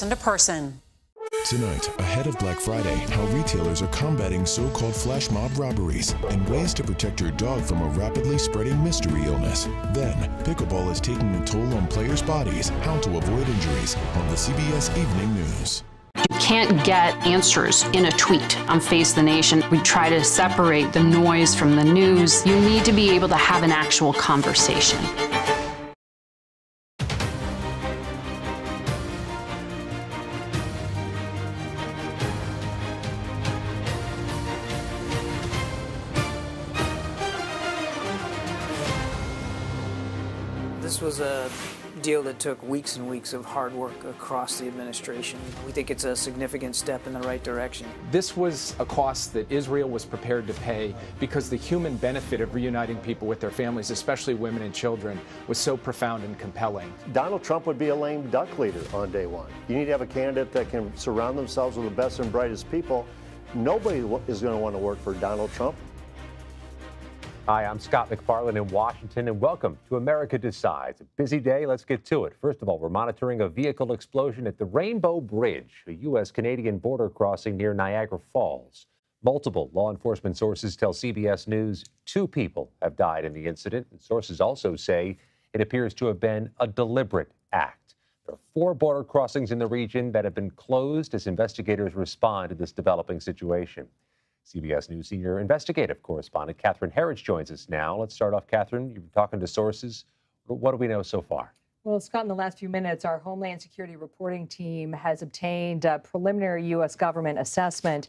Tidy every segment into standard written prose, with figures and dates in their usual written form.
To person. Tonight, ahead of Black Friday, how retailers are combating so-called flash mob robberies and ways to protect your dog from a rapidly spreading mystery illness. Then, pickleball is taking a toll on players' bodies, how to avoid injuries on the CBS Evening News. You can't get answers in a tweet on Face the Nation. We try to separate the noise from the news. You need to be able to have an actual conversation. This was a deal that took weeks and weeks of hard work across the administration. We think it's a significant step in the right direction. This was a cost that Israel was prepared to pay because the human benefit of reuniting people with their families, especially women and children, was so profound and compelling. Donald Trump would be a lame duck leader on day one. You need to have a candidate that can surround themselves with the best and brightest people. Nobody is going to want to work for Donald Trump. Hi, I'm Scott McFarland in Washington, and welcome to America Decides. A busy day. Let's get to it. First of all, we're monitoring a vehicle explosion at the Rainbow Bridge, a U.S.-Canadian border crossing near Niagara Falls. Multiple law enforcement sources tell CBS News 2 people have died in the incident. And sources also say it appears to have been a deliberate act. There are 4 border crossings in the region that have been closed as investigators respond to this developing situation. CBS News senior investigative correspondent Catherine Herridge joins us now. Let's start off, Catherine. You've been talking to sources. What do we know so far? Well, Scott, in the last few minutes, our Homeland Security reporting team has obtained a preliminary U.S. government assessment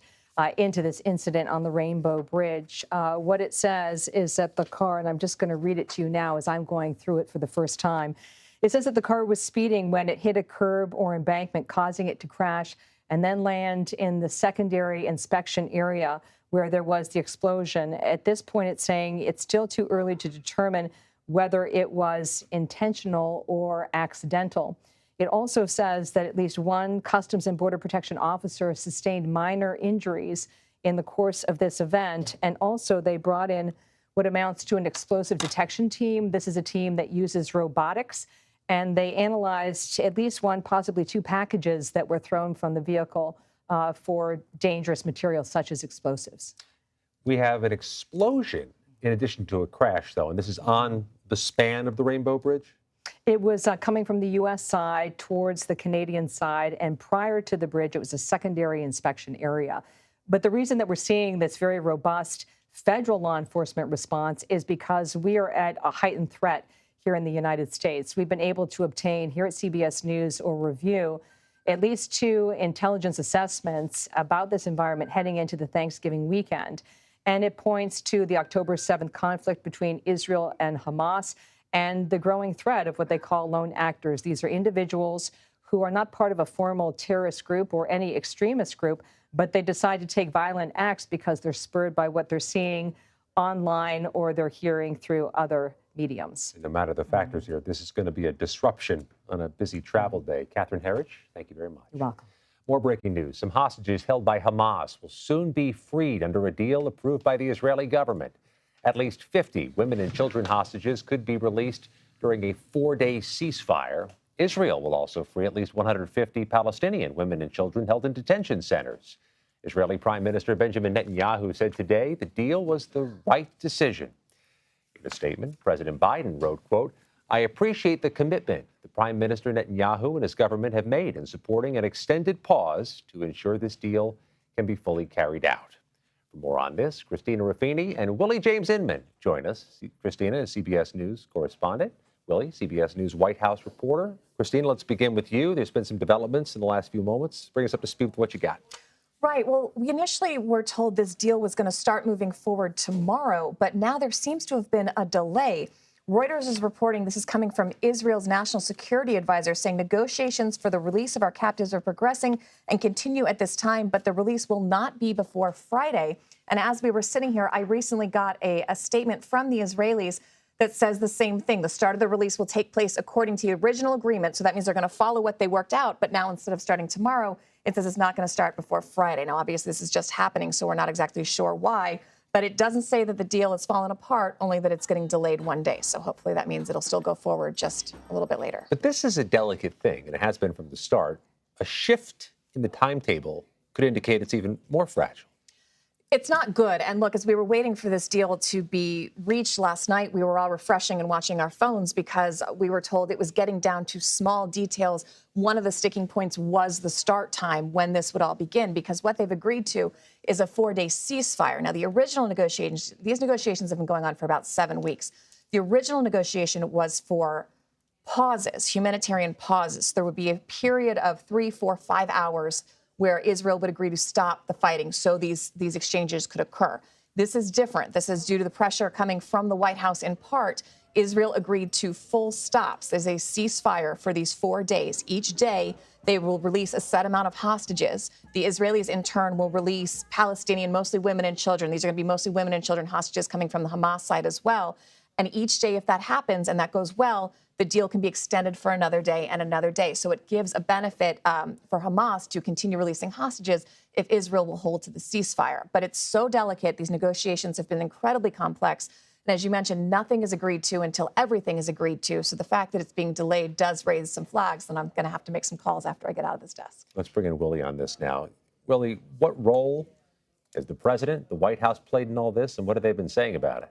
into this incident on the Rainbow Bridge. What it says is that the car, and I'm just going to read it to you now as I'm going through it for the first time. It says that the car was speeding when it hit a curb or embankment, causing it to crash and then land in the secondary inspection area where there was the explosion. At this point, it's saying it's still too early to determine whether it was intentional or accidental. It also says that at least 1 Customs and Border Protection officer sustained minor injuries in the course of this event. And also they brought in what amounts to an explosive detection team. This is a team that uses robotics. And they analyzed at least 1, possibly 2 packages that were thrown from the vehicle for dangerous materials such as explosives. We have an explosion in addition to a crash, though, and this is on the span of the Rainbow Bridge? It was coming from the U.S. side towards the Canadian side, and prior to the bridge, it was a secondary inspection area. But the reason that we're seeing this very robust federal law enforcement response is because we are at a heightened threat here in the United States. We've been able to obtain here at CBS News or review at least 2 intelligence assessments about this environment heading into the Thanksgiving weekend. And it points to the October 7th conflict between Israel and Hamas and the growing threat of what they call lone actors. These are individuals who are not part of a formal terrorist group or any extremist group, but they decide to take violent acts because they're spurred by what they're seeing online or they're hearing through other mediums. No matter the factors here, this is going to be a disruption on a busy travel day. Catherine Herridge, thank you very much. You're welcome. More breaking news. Some hostages held by Hamas will soon be freed under a deal approved by the Israeli government. At least 50 women and children hostages could be released during a 4-day ceasefire. Israel will also free at least 150 Palestinian women and children held in detention centers. Israeli Prime Minister Benjamin Netanyahu said today the deal was the right decision. In a statement, President Biden wrote, quote, "I appreciate the commitment the Prime Minister Netanyahu and his government have made in supporting an extended pause to ensure this deal can be fully carried out." For more on this, Christina Ruffini and Willie James Inman join us. Christina is CBS News correspondent. Willie, CBS News White House reporter. Christina, let's begin with you. There's been some developments in the last few moments. Bring us up to speed with what you got. Right. Well, we initially were told this deal was going to start moving forward tomorrow, but now there seems to have been a delay. Reuters is reporting, this is coming from Israel's national security advisor, saying negotiations for the release of our captives are progressing and continue at this time, but the release will not be before Friday. And as we were sitting here, I recently got a statement from the Israelis that says the same thing. The start of the release will take place according to the original agreement. So that means they're going to follow what they worked out. But now instead of starting tomorrow, it says it's not going to start before Friday. Now, obviously, this is just happening, so we're not exactly sure why. But it doesn't say that the deal has fallen apart, only that it's getting delayed 1 day. So hopefully that means it'll still go forward just a little bit later. But this is a delicate thing, and it has been from the start. a shift in the timetable could indicate it's even more fragile. It's not good. And look, as we were waiting for this deal to be reached last night, we were all refreshing and watching our phones because we were told it was getting down to small details. One of the sticking points was the start time when this would all begin, because what they've agreed to is a 4-day ceasefire. Now, the original negotiations, these negotiations have been going on for about 7 weeks. The original negotiation was for pauses, humanitarian pauses. There would be a period of 3, 4, 5 hours where Israel would agree to stop the fighting so these exchanges could occur. This is different. This is due to the pressure coming from the White House in part. Israel agreed to full stops. There's a ceasefire for these 4 days. Each day, they will release a set amount of hostages. The Israelis, in turn, will release Palestinian, mostly women and children. These are going to be mostly women and children hostages coming from the Hamas side as well. And each day, if that happens and that goes well, the deal can be extended for another day and another day. So it gives a benefit for Hamas to continue releasing hostages if Israel will hold to the ceasefire. But it's so delicate. These negotiations have been incredibly complex. And as you mentioned, nothing is agreed to until everything is agreed to. So the fact that it's being delayed does raise some flags, and I'm going to have to make some calls after I get out of this desk. Let's bring in Willie on this now. Willie, what role has the president, the White House played in all this, and what have they been saying about it?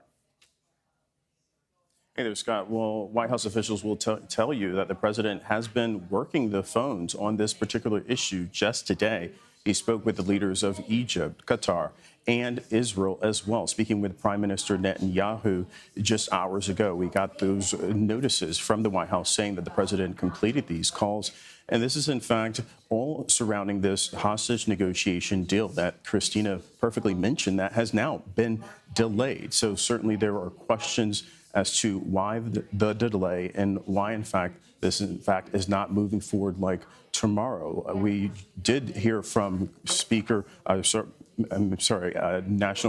Hey there, Scott. Well, White House officials will tell you that the president has been working the phones on this particular issue just today. He spoke with the leaders of Egypt, Qatar, and Israel as well. Speaking with Prime Minister Netanyahu just hours ago, we got those notices from the White House saying that the president completed these calls. And this is, in fact, all surrounding this hostage negotiation deal that Christina perfectly mentioned that has now been delayed. So certainly there are questions as to why the delay and why, in fact, this, is not moving forward like tomorrow. We did hear from National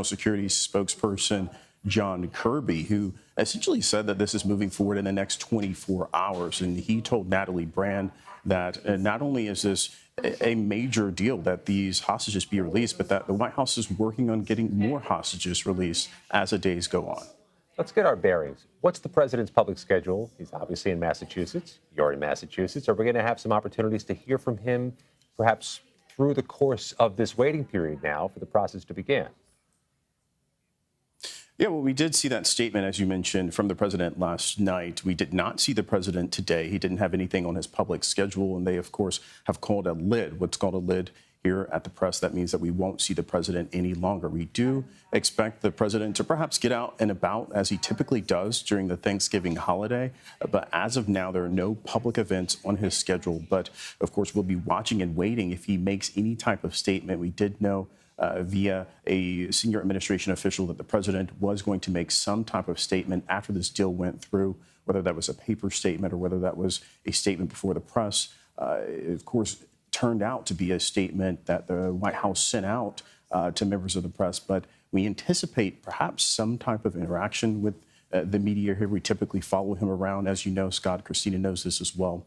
Security spokesperson John Kirby, who essentially said that this is moving forward in the next 24 hours. And he told Natalie Brand that not only is this a major deal that these hostages be released, but that the White House is working on getting more hostages released as the days go on. Let's get our bearings. What's the president's public schedule? He's obviously in Massachusetts. You're in Massachusetts. Are we going to have some opportunities to hear from him, perhaps through the course of this waiting period now for the process to begin? Yeah, well, we did see that statement, as you mentioned, from the president last night. We did not see the president today. He didn't have anything on his public schedule, and they, of course, have called a lid, what's called a lid here at the press. That means that we won't see the president any longer. We do expect the president to perhaps get out and about as he typically does during the Thanksgiving holiday. But as of now, there are no public events on his schedule. But of course, we'll be watching and waiting if he makes any type of statement. We did know via a senior administration official that the president was going to make some type of statement after this deal went through, whether that was a paper statement or whether that was a statement before the press. Of course, turned out to be a statement that the White House sent out to members of the press. But we anticipate perhaps some type of interaction with the media here. We typically follow him around. As you know, Scott, Christina knows this as well.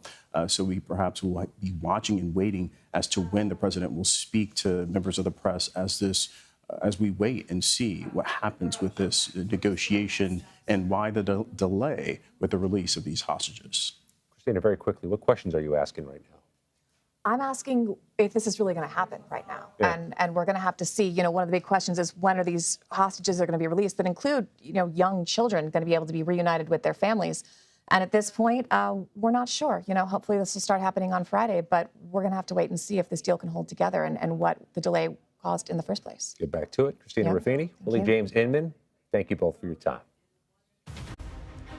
So we perhaps will be watching and waiting as to when the president will speak to members of the press as we wait and see what happens with this negotiation and why the delay with the release of these hostages. Christina, very quickly, what questions are you asking right now? I'm asking if this is really going to happen right now. Yeah. And we're going to have to see, one of the big questions is when are these hostages are going to be released that include, young children going to be able to be reunited with their families. And at this point, we're not sure. Hopefully this will start happening on Friday, but we're going to have to wait and see if this deal can hold together and what the delay caused in the first place. Get back to it. Christina Ruffini, Willie James Inman, thank you both for your time.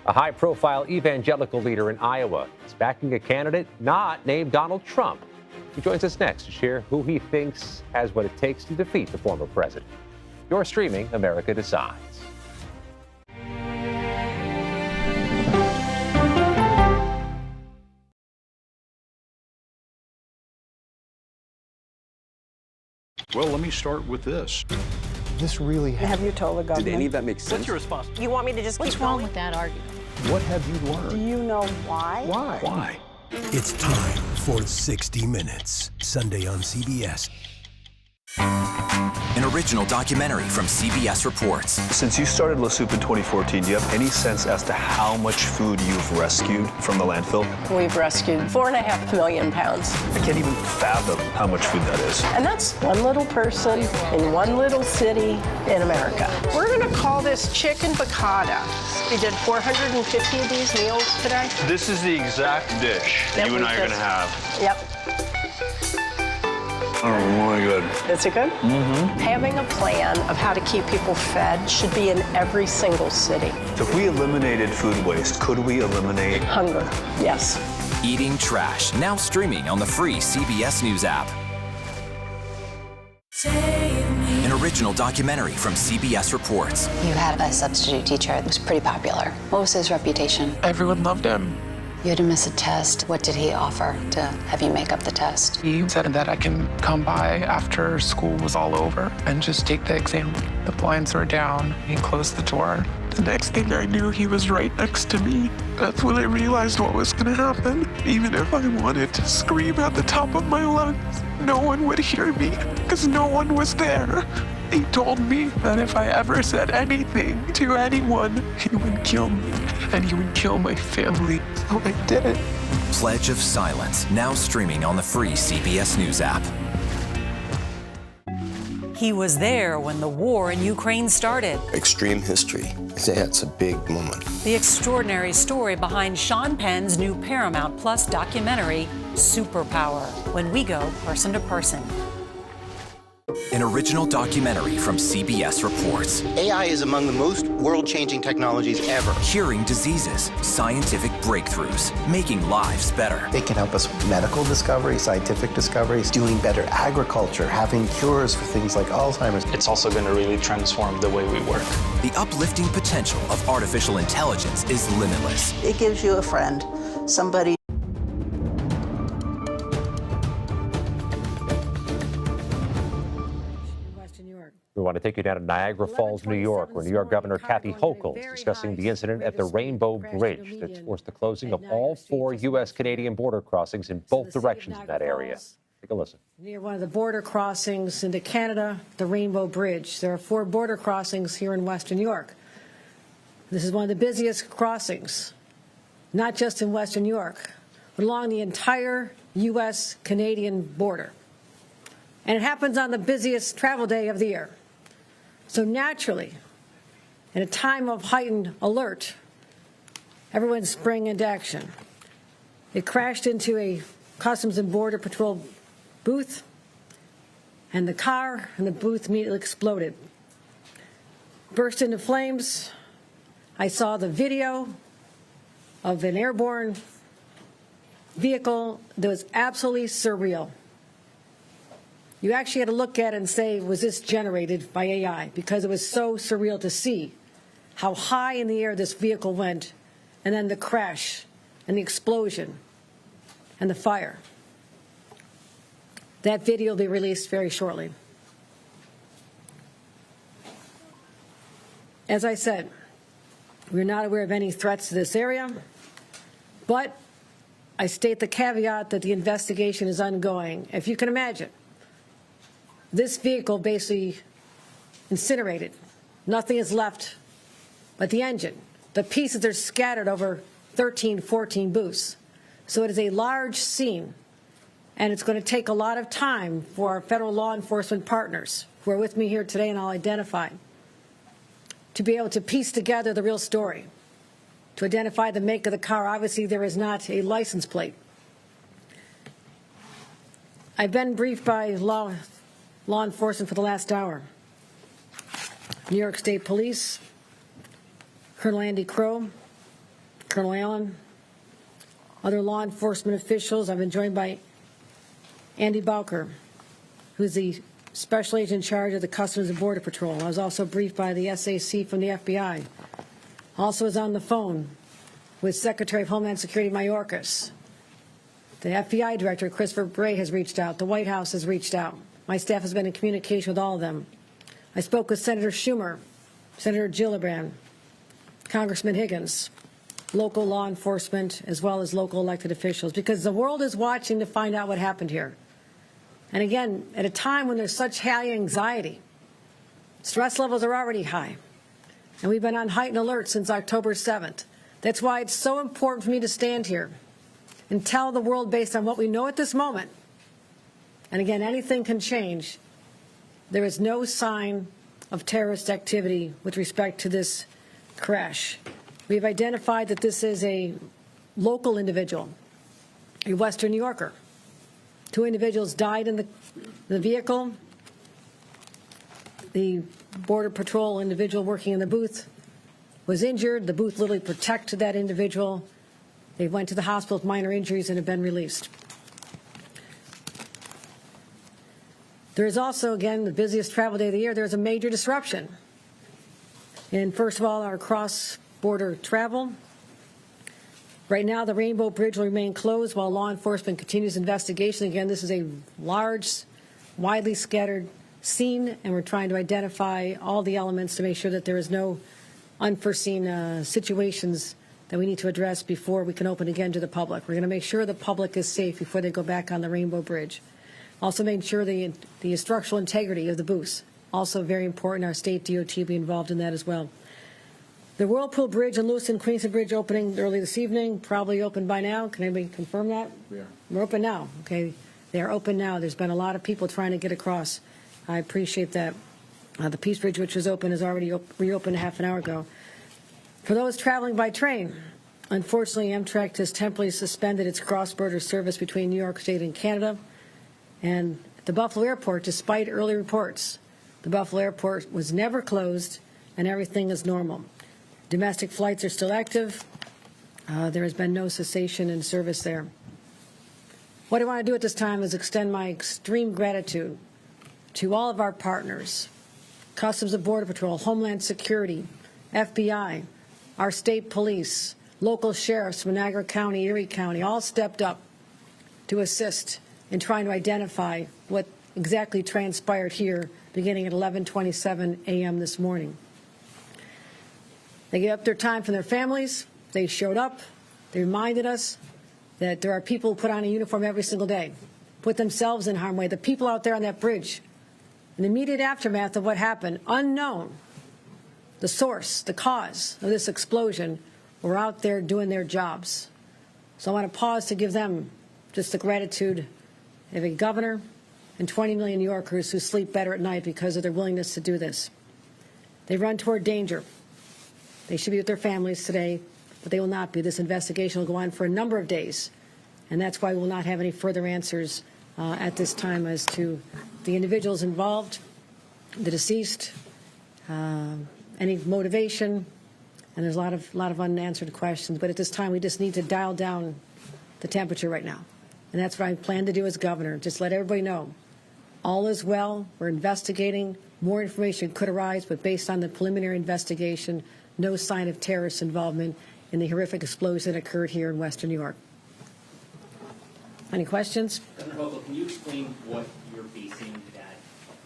A high-profile evangelical leader in Iowa is backing a candidate not named Donald Trump. He joins us next to share who he thinks has what it takes to defeat the former president. You're streaming America Decides. Well, let me start with this. This really Have you told the government? Did any of that make sense? What's your response? You want me to just What's wrong with that argument? What have you learned? Do you know why? Why? It's time for 60 Minutes, Sunday on CBS. An original documentary from CBS Reports. Since you started La Soup in 2014, do you have any sense as to how much food you've rescued from the landfill? We've rescued 4.5 million pounds. I can't even fathom how much food that is. And that's one little person in one little city in America. We're going to call this chicken piccata. We did 450 of these meals today. This is the exact dish that you and I are going to have. Yep. Oh, really good. Is it good? Mm-hmm. Having a plan of how to keep people fed should be in every single city. So if we eliminated food waste, could we eliminate hunger? Yes. Eating Trash, now streaming on the free CBS News app. An original documentary from CBS Reports. You had a substitute teacher that was pretty popular. What was his reputation? Everyone loved him. You had to miss a test. What did he offer to have you make up the test? He said that I can come by after school was all over and just take the exam. The blinds were down. He closed the door. The next thing I knew, he was right next to me. That's when I realized what was going to happen. Even if I wanted to scream at the top of my lungs, no one would hear me because no one was there. He told me that if I ever said anything to anyone, he would kill me and he would kill my family. So I did it. Pledge of Silence, now streaming on the free CBS News app. He was there when the war in Ukraine started. Extreme history. It's a big moment. The extraordinary story behind Sean Penn's new Paramount Plus documentary, Superpower, when we go person to person. An original documentary from CBS Reports. AI is among the most world-changing technologies ever. Curing diseases, scientific breakthroughs, making lives better. They can help us with medical discoveries, scientific discoveries, doing better agriculture, having cures for things like Alzheimer's. It's also going to really transform the way we work. The uplifting potential of artificial intelligence is limitless. It gives you a friend, somebody. We want to take you down to Niagara Falls, New York, where New York Governor Kathy Hochul is discussing the incident at the Rainbow Bridge that's forced the closing of all 4 U.S.-Canadian border crossings in both directions in that area. Take a listen. Near one of the border crossings into Canada, the Rainbow Bridge. There are 4 border crossings here in Western New York. This is one of the busiest crossings, not just in Western New York, but along the entire U.S.-Canadian border. And it happens on the busiest travel day of the year. So naturally, in a time of heightened alert, everyone sprang into action. It crashed into a Customs and Border Patrol booth, and the car and the booth immediately exploded. Burst into flames. I saw the video of an airborne vehicle that was absolutely surreal. You actually had to look at it and say, was this generated by AI? Because it was so surreal to see how high in the air this vehicle went, and then the crash and the explosion and the fire. That video will be released very shortly. As I said, we're not aware of any threats to this area, but I state the caveat that the investigation is ongoing. If you can imagine, this vehicle basically incinerated. Nothing is left but the engine. The pieces are scattered over 13, 14 booths. So it is a large scene, and it's going to take a lot of time for our federal law enforcement partners who are with me here today, and I'll identify, to be able to piece together the real story, to identify the make of the car. Obviously, there is not a license plate. I've been briefed by law enforcement for the last hour. New York State Police, Colonel Andy Crow, Colonel Allen, other law enforcement officials. I've been joined by Andy Bowker, who's the special agent in charge of the Customs and Border Patrol. I was also briefed by the SAC from the FBI. Also was on the phone with Secretary of Homeland Security Mayorkas. The FBI Director, Christopher Bray, has reached out. The White House has reached out. My staff has been in communication with all of them. I spoke with Senator Schumer, Senator Gillibrand, Congressman Higgins, local law enforcement, as well as local elected officials, because the world is watching to find out what happened here. And again, at a time when there's such high anxiety, stress levels are already high, and we've been on heightened alert since October 7th. That's why it's so important for me to stand here and tell the world, based on what we know at this moment, and again, anything can change, there is no sign of terrorist activity with respect to this crash. We've identified that this is a local individual, a Western New Yorker. 2 individuals died in the vehicle. The Border Patrol individual working in the booth was injured. The booth literally protected that individual. They went to the hospital with minor injuries and have been released. There is also, again, the busiest travel day of the year, there's a major disruption in, first of all, our cross-border travel. Right now, the Rainbow Bridge will remain closed while law enforcement continues investigation. Again, this is a large, widely scattered scene, and we're trying to identify all the elements to make sure that there is no unforeseen situations that we need to address before we can open again to the public. We're going to make sure the public is safe before they go back on the Rainbow Bridge. Also make sure the structural integrity of the booths. Also very important, our state DOT will be involved in that as well. The Whirlpool Bridge and Lewiston Queenston Bridge opening early this evening, probably open by now. Can anybody confirm that? We are. We're open now. Okay, they are open now. There's been a lot of people trying to get across. I appreciate that. The Peace Bridge, which was open, is already reopened half an hour ago. For those traveling by train, unfortunately, Amtrak has temporarily suspended its cross-border service between New York State and Canada. And the Buffalo Airport, despite early reports, the Buffalo Airport was never closed and everything is normal. Domestic flights are still active. There has been no cessation in service there. What I want to do at this time is extend my extreme gratitude to all of our partners, Customs and Border Patrol, Homeland Security, FBI, our state police, local sheriffs from Niagara County, Erie County, all stepped up to assist in trying to identify what exactly transpired here beginning at 11:27 a.m. this morning. They gave up their time from their families. They showed up. They reminded us that there are people who put on a uniform every single day, put themselves in harm's way. The people out there on that bridge, in the immediate aftermath of what happened, unknown, the source, the cause of this explosion, were out there doing their jobs. So I want to pause to give them just the gratitude of a governor and 20 million New Yorkers who sleep better at night because of their willingness to do this. They run toward danger. They should be with their families today, but they will not be. This investigation will go on for a number of days, and that's why we will not have any further answers at this time as to the individuals involved, the deceased, any motivation, and there's a lot of unanswered questions. But at this time, we just need to dial down the temperature right now. And that's what I plan to do as governor, just let everybody know all is well. We're investigating. More information could arise, but based on the preliminary investigation, no sign of terrorist involvement in the horrific explosion that occurred here in Western New York. Any questions? Governor Hochul, can you explain what you're basing that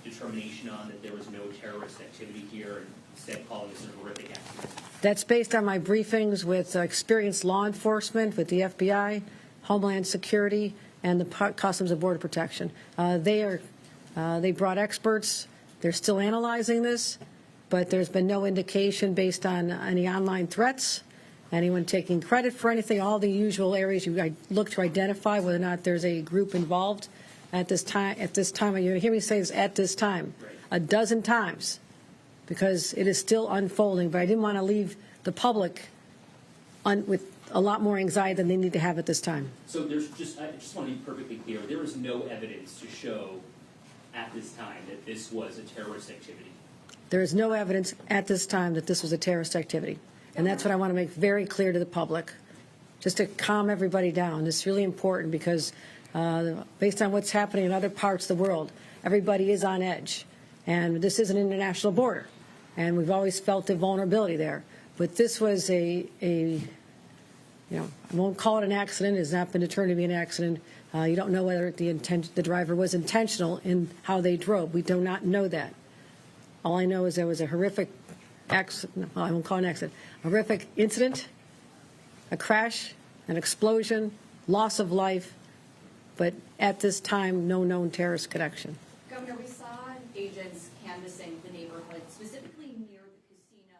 determination on, that there was no terrorist activity here, and instead calling this a horrific accident? That's based on my briefings with experienced law enforcement, with the FBI, Homeland Security, and the Customs and Border Protection. They brought experts. They're still analyzing this, but there's been no indication based on any online threats, anyone taking credit for anything, all the usual areas you look to identify whether or not there's a group involved at this time. You hear me say this at this time, a dozen times, because it is still unfolding, but I didn't want to leave the public with a lot more anxiety than they need to have at this time. So I just want to be perfectly clear, there is no evidence to show at this time that this was a terrorist activity? There is no evidence at this time that this was a terrorist activity. And that's what I want to make very clear to the public, just to calm everybody down. It's really important because based on what's happening in other parts of the world, everybody is on edge. And this is an international border. And we've always felt the vulnerability there. But this was I won't call it an accident. It has not been determined to be an accident. You don't know whether the driver was intentional in how they drove. We do not know that. All I know is there was a horrific accident. Well, I won't call it an accident. A horrific incident, a crash, an explosion, loss of life, but at this time, no known terrorist connection. Governor, we saw agents canvassing the neighborhood, specifically near the casino.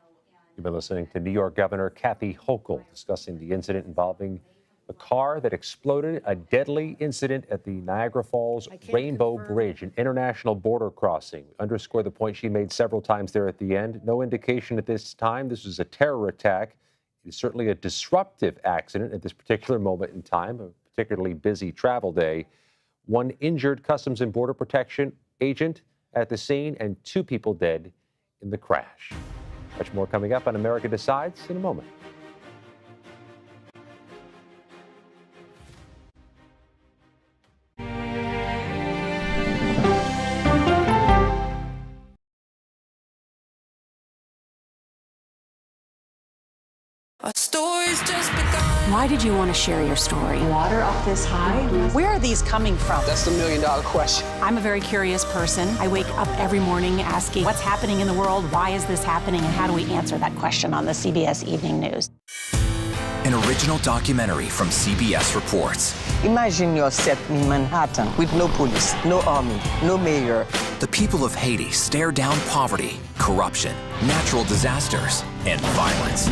You've been listening to New York Governor Kathy Hochul discussing the incident involving a car that exploded, a deadly incident at the Niagara Falls Rainbow Bridge, an international border crossing. Underscore the point she made several times there at the end. No indication at this time this was a terror attack. It is certainly a disruptive accident at this particular moment in time, a particularly busy travel day. One injured Customs and Border Protection agent at the scene and 2 people dead in the crash. Much more coming up on America Decides in a moment. Our story's just begun. Why did you want to share your story? Water up this high? Where are these coming from? That's the $1 million question. I'm a very curious person. I wake up every morning asking, what's happening in the world? Why is this happening? And how do we answer that question on the CBS Evening News? An original documentary from CBS Reports. Imagine yourself in Manhattan with no police, no army, no mayor. The people of Haiti stare down poverty, corruption, natural disasters, and violence.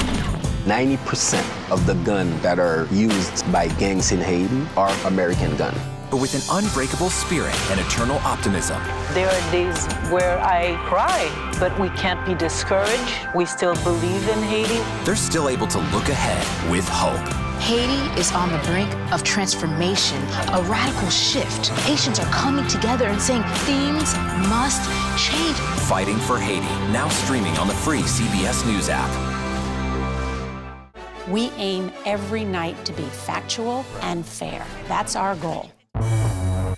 90% of the guns that are used by gangs in Haiti are American guns. But with an unbreakable spirit and eternal optimism. There are days where I cry, but we can't be discouraged. We still believe in Haiti. They're still able to look ahead with hope. Haiti is on the brink of transformation, a radical shift. Nations are coming together and saying things must change. Fighting for Haiti, now streaming on the free CBS News app. We aim every night to be factual and fair. That's our goal.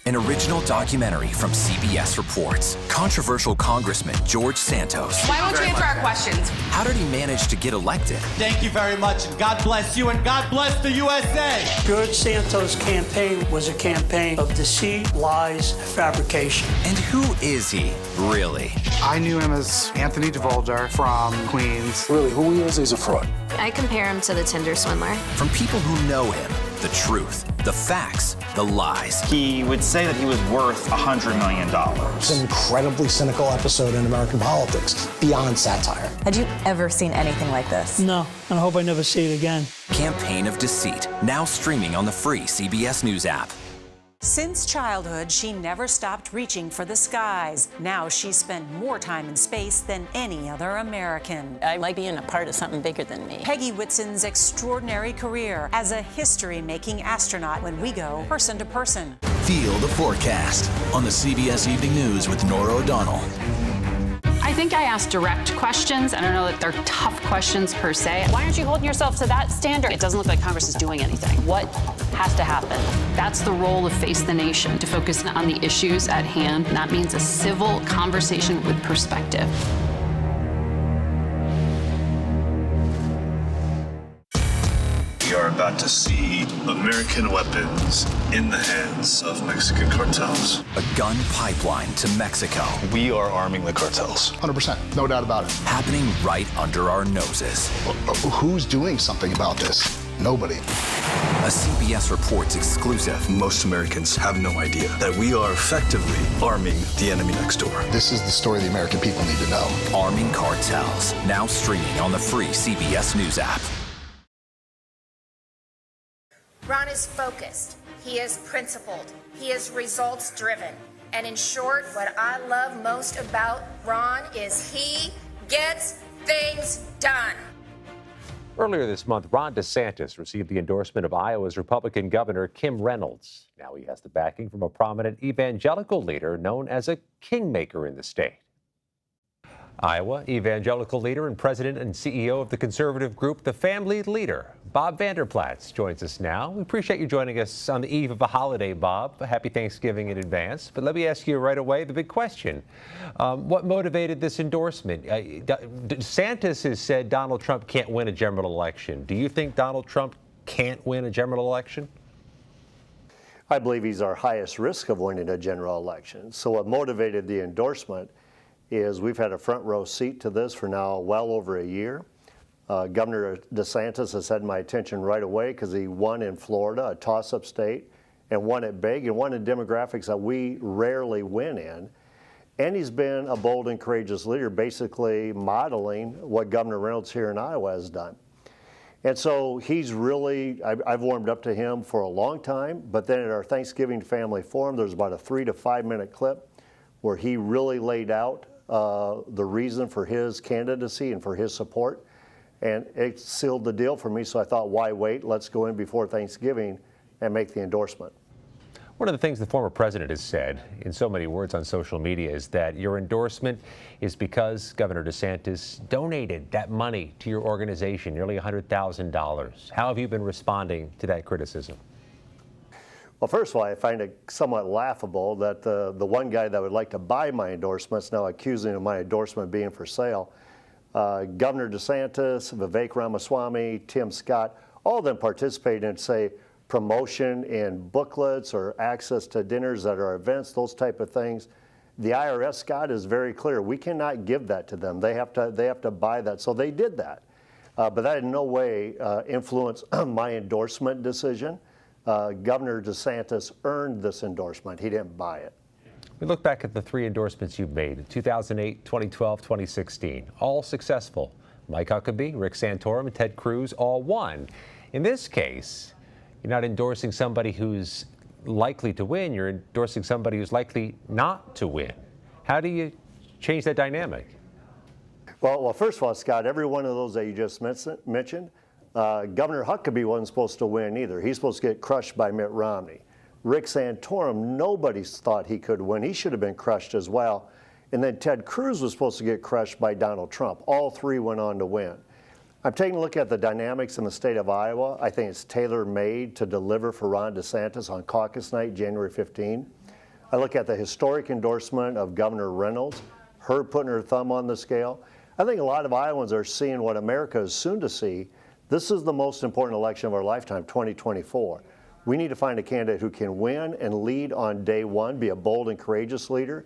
An original documentary from CBS Reports. Controversial Congressman George Santos. Why won't you answer our questions? How did he manage to get elected? Thank you very much, and God bless you, and God bless the USA. George Santos' campaign was a campaign of deceit, lies, fabrication. And who is he, really? I knew him as Anthony DeVolder from Queens. Really, who he is, he's a fraud. I compare him to the Tinder swindler. From people who know him, the truth, the facts, the lies. He would say that he was worth $100 million. It's an incredibly cynical episode in American politics, beyond satire. Had you ever seen anything like this? No, and I hope I never see it again. Campaign of Deceit, now streaming on the free CBS News app. Since childhood, she never stopped reaching for the skies. Now she's spent more time in space than any other American. I like being a part of something bigger than me. Peggy Whitson's extraordinary career as a history-making astronaut when we go person to person. Feel the forecast on the CBS Evening News with Norah O'Donnell. I think I asked direct questions. I don't know that they're tough questions per se. Why aren't you holding yourself to that standard? It doesn't look like Congress is doing anything. What has to happen? That's the role of Face the Nation, to focus on the issues at hand. And that means a civil conversation with perspective. We are about to see American weapons in the hands of Mexican cartels. A gun pipeline to Mexico. We are arming the cartels. 100%, no doubt about it. Happening right under our noses. Who's doing something about this? Nobody. A CBS Reports exclusive. Most Americans have no idea that we are effectively arming the enemy next door. This is the story the American people need to know. Arming cartels, now streaming on the free CBS News app. Ron is focused, he is principled, he is results driven. And in short, what I love most about Ron is he gets things done. Earlier this month, Ron DeSantis received the endorsement of Iowa's Republican Governor Kim Reynolds. Now he has the backing from a prominent evangelical leader known as a kingmaker in the state. Iowa evangelical leader and president and CEO of the conservative group, The Family Leader, Bob Vander Plaats, joins us now. We appreciate you joining us on the eve of a holiday, Bob. Happy Thanksgiving in advance. But let me ask you right away the big question. What motivated this endorsement? DeSantis has said Donald Trump can't win a general election. Do you think Donald Trump can't win a general election? I believe he's our highest risk of winning a general election. So what motivated the endorsement is we've had a front row seat to this for now well over a year. Governor DeSantis has had my attention right away because he won in Florida, a toss-up state, and won it big and won in demographics that we rarely win in. And he's been a bold and courageous leader, basically modeling what Governor Reynolds here in Iowa has done. And so he's really, I've warmed up to him for a long time, but then at our Thanksgiving family forum, there's about a 3 to 5 minute clip where he really laid out the reason for his candidacy and for his support. And it sealed the deal for me, so I thought, why wait? Let's go in before Thanksgiving and make the endorsement. One of the things the former president has said in so many words on social media is that your endorsement is because Governor DeSantis donated that money to your organization, nearly $100,000. How have you been responding to that criticism? Well, first of all, I find it somewhat laughable that the one guy that would like to buy my endorsement is now accusing of my endorsement being for sale. Governor DeSantis, Vivek Ramaswamy, Tim Scott, all of them participate in, say, promotion in booklets or access to dinners that are events, those type of things. The IRS, Scott, is very clear. We cannot give that to them. They have to buy that. So they did that. But that in no way influenced my endorsement decision. Governor DeSantis earned this endorsement. He didn't buy it. We look back at the 3 endorsements you've made in 2008, 2012, 2016, all successful. Mike Huckabee, Rick Santorum, and Ted Cruz all won. In this case, you're not endorsing somebody who's likely to win, you're endorsing somebody who's likely not to win. How do you change that dynamic? Well, first of all, Scott, every one of those that you just mentioned, Governor Huckabee wasn't supposed to win either. He's supposed to get crushed by Mitt Romney. Rick Santorum, nobody thought he could win. He should have been crushed as well. And then Ted Cruz was supposed to get crushed by Donald Trump. All 3 went on to win. I'm taking a look at the dynamics in the state of Iowa. I think it's tailor-made to deliver for Ron DeSantis on caucus night, January 15. I look at the historic endorsement of Governor Reynolds, her putting her thumb on the scale. I think a lot of Iowans are seeing what America is soon to see. This is the most important election of our lifetime, 2024. We need to find a candidate who can win and lead on day one, be a bold and courageous leader.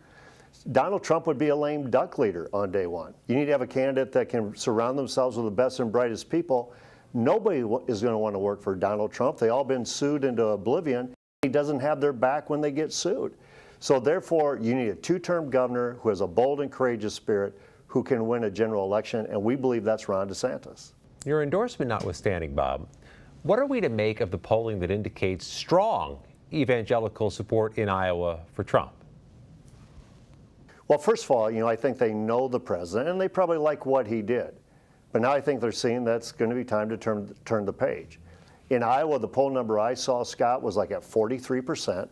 Donald Trump would be a lame duck leader on day one. You need to have a candidate that can surround themselves with the best and brightest people. Nobody is going to want to work for Donald Trump. They've all been sued into oblivion. He doesn't have their back when they get sued. So therefore, you need a 2-term governor who has a bold and courageous spirit who can win a general election, and we believe that's Ron DeSantis. Your endorsement notwithstanding, Bob, what are we to make of the polling that indicates strong evangelical support in Iowa for Trump? Well, first of all, I think they know the president, and they probably like what he did. But now I think they're seeing that's going to be time to turn the page. In Iowa, the poll number I saw, Scott, was like at 43%.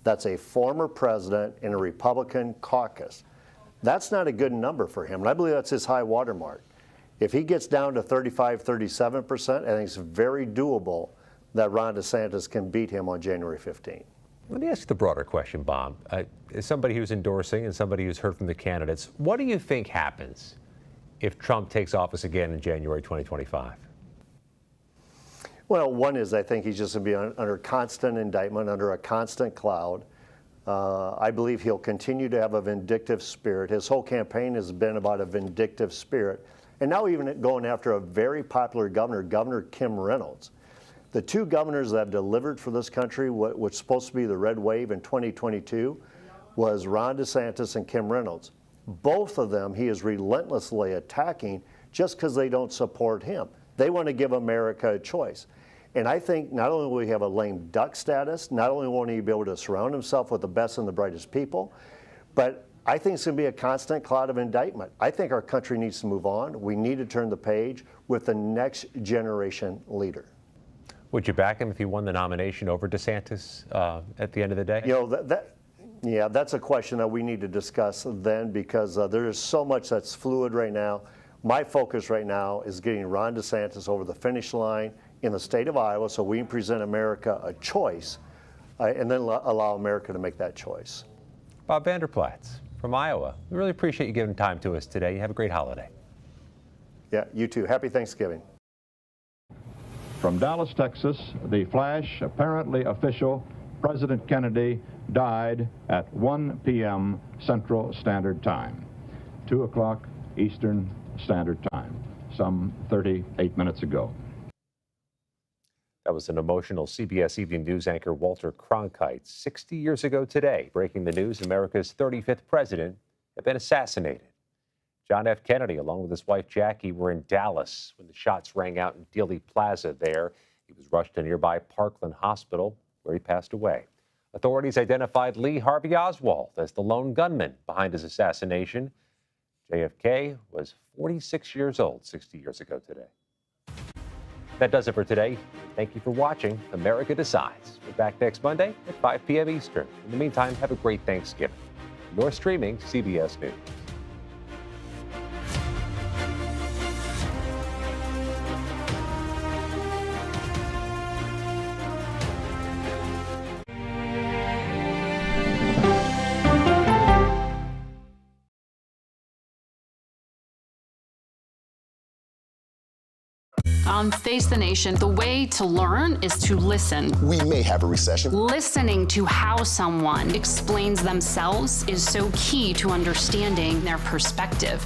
That's a former president in a Republican caucus. That's not a good number for him, and I believe that's his high watermark. If he gets down to 35, 37%, I think it's very doable that Ron DeSantis can beat him on January 15. Let me ask the broader question, Bob. As somebody who's endorsing and somebody who's heard from the candidates, what do you think happens if Trump takes office again in January 2025? Well, one is I think he's just going to be under constant indictment, under a constant cloud. I believe he'll continue to have a vindictive spirit. His whole campaign has been about a vindictive spirit. And now even going after a very popular governor, Governor Kim Reynolds. The 2 governors that have delivered for this country, what was supposed to be the red wave in 2022, was Ron DeSantis and Kim Reynolds. Both of them he is relentlessly attacking just because they don't support him. They want to give America a choice. And I think not only will he have a lame duck status, not only won't he be able to surround himself with the best and the brightest people, but I think it's going to be a constant cloud of indictment. I think our country needs to move on. We need to turn the page with the next generation leader. Would you back him if he won the nomination over DeSantis at the end of the day? Yeah, that's a question that we need to discuss then, because there is so much that's fluid right now. My focus right now is getting Ron DeSantis over the finish line in the state of Iowa so we can present America a choice and then allow America to make that choice. Bob Vander Plaats from Iowa. We really appreciate you giving time to us today. Have a great holiday. Yeah, you too. Happy Thanksgiving. From Dallas, Texas, the flash, apparently official, President Kennedy died at 1 p.m. Central Standard Time, 2 o'clock Eastern Standard Time, some 38 minutes ago. That was an emotional CBS Evening News anchor Walter Cronkite. 60 years ago today, breaking the news, America's 35th president had been assassinated. John F. Kennedy, along with his wife Jackie, were in Dallas when the shots rang out in Dealey Plaza there. He was rushed to nearby Parkland Hospital, where he passed away. Authorities identified Lee Harvey Oswald as the lone gunman behind his assassination. JFK was 46 years old 60 years ago today. That does it for today. Thank you for watching America Decides. We're back next Monday at 5 p.m. Eastern. In the meantime, have a great Thanksgiving. You're streaming CBS News. On Face the Nation, the way to learn is to listen. We may have a recession. Listening to how someone explains themselves is so key to understanding their perspective.